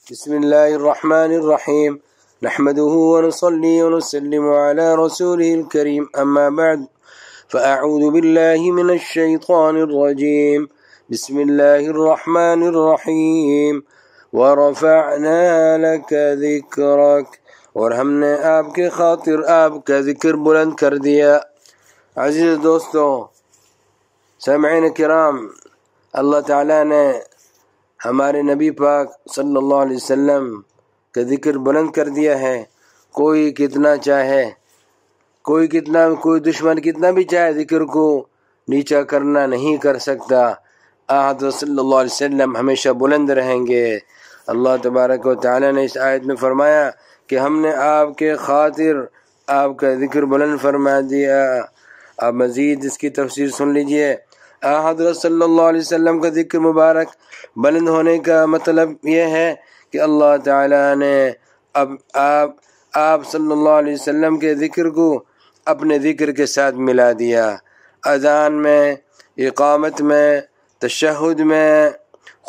بسم الله الرحمن الرحيم نحمده ونصلي ونسلم على رسوله الكريم أما بعد فأعوذ بالله من الشيطان الرجيم بسم الله الرحمن الرحيم ورفعنا لك ذكرك اور ہم نے آپ کے خاطر آپ کا ذکر بلند کر دیا۔ عزیز دوستو سامعین کرام، اللہ تعالیٰ نے ہمارے نبی پاک صلی اللہ علیہ وسلم کا ذکر بلند کر دیا ہے۔ کوئی کتنا چاہے، کوئی دشمن کتنا بھی چاہے ذکر کو نیچا کرنا نہیں کر سکتا۔ حضرت صلی اللہ علیہ وسلم ہمیشہ بلند رہیں گے۔ اللہ تبارک و تعالیٰ نے اس آیت میں فرمایا کہ ہم نے آپ کے خاطر آپ کا ذکر بلند فرما دیا۔ اب مزید اس کی تفسیر سن لیجئے۔ حضرت صلی اللہ علیہ وسلم کا ذکر مبارک بلند ہونے کا مطلب یہ ہے کہ اللہ تعالیٰ نے اب آپ صلی اللہ علیہ وسلم کے ذکر کو اپنے ذکر کے ساتھ ملا دیا۔ اذان میں، اقامت میں، تشہد میں،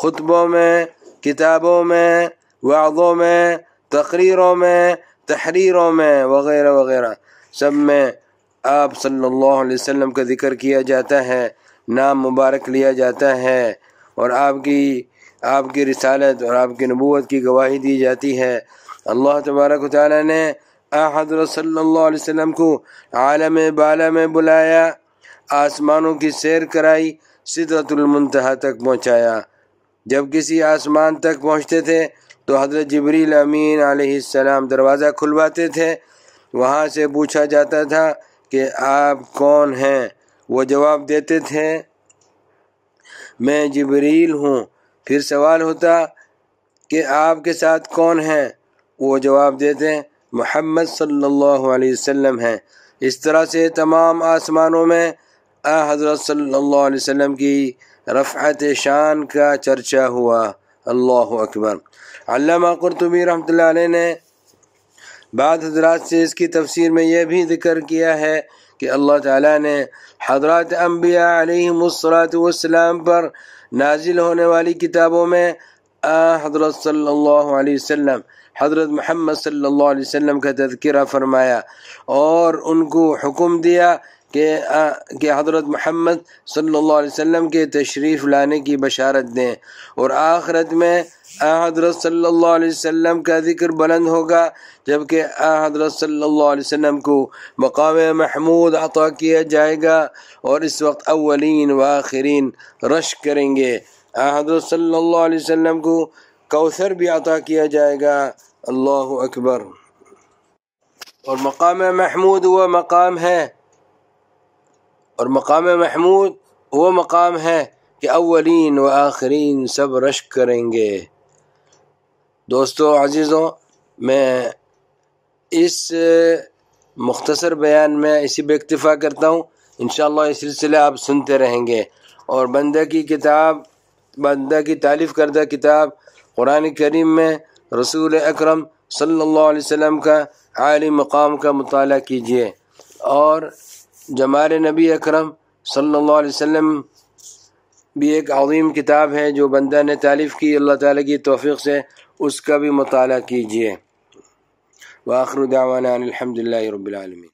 خطبوں میں، کتابوں میں، وعظوں میں، تقریروں میں، تحریروں میں وغیرہ وغیرہ سب میں آپ صلی اللہ علیہ وسلم کا ذکر کیا جاتا ہے، نام مبارک لیا جاتا ہے، اور آپ کی رسالت اور آپ کی نبوت کی گواہی دی جاتی ہے۔ اللہ تبارک و تعالیٰ نے حضرت صلی اللہ علیہ وسلم کو عالم بالا میں بلایا، آسمانوں کی سیر کرائی، سدرۃ المنتہا تک پہنچایا۔ جب کسی آسمان تک پہنچتے تھے تو حضرت جبریل امین علیہ السلام دروازہ کھلواتے تھے، وہاں سے پوچھا جاتا تھا کہ آپ کون ہیں؟ وہ جواب دیتے تھے میں جبریل ہوں۔ پھر سوال ہوتا کہ آپ کے ساتھ کون ہیں؟ وہ جواب دیتے محمد صلی اللہ علیہ وسلم ہیں۔ اس طرح سے تمام آسمانوں میں حضرت صلی اللہ علیہ وسلم کی رفعت شان کا چرچا ہوا۔ اللہ اکبر۔ علامہ قرطبی رحمۃ اللہ علیہ نے بعض حضرات سے اس کی تفسیر میں یہ بھی ذکر کیا ہے کہ اللہ تعالیٰ نے حضرات انبیاء علیہم السلام پر نازل ہونے والی کتابوں میں حضرت صلی اللہ علیہ وسلم، حضرت محمد صلی اللہ علیہ وسلم کا تذکرہ فرمایا اور ان کو حکم دیا کہ حضرت محمد صلی اللہ علیہ وسلم کے تشریف لانے کی بشارت دیں، اور آخرت میں حضرت صلی اللہ علیہ وسلم کا ذکر بلند ہوگا، جبکہ حضرت صلی اللہ علیہ وسلم کو مقام محمود عطا کیا جائے گا، اور اس وقت اولین و آخرین رش کریں گے۔ حضرت صلی اللہ علیہ وسلم کو کوثر بھی عطا کیا جائے گا۔ اللہ اکبر۔ اور مقام محمود وہ مقام ہے کہ اولین و آخرین سب رش کریں گے۔ دوستو عزیزوں، میں اس مختصر بیان میں اسی پہ اکتفا کرتا ہوں۔ انشاءاللہ یہ سلسلہ آپ سنتے رہیں گے، اور بندہ کی تالیف کردہ کتاب قرآن کریم میں رسول اکرم صلی اللہ علیہ وسلم کا عالی مقام کا مطالعہ کیجیے، اور جمال نبی اکرم صلی اللہ علیہ وسلم بھی ایک عظیم کتاب ہے جو بندہ نے تالیف کی، اللہ تعالیٰ کی توفیق سے اس کا بھی مطالعہ کیجیے۔ وآخر دعوانا الحمدللہ رب العالمین۔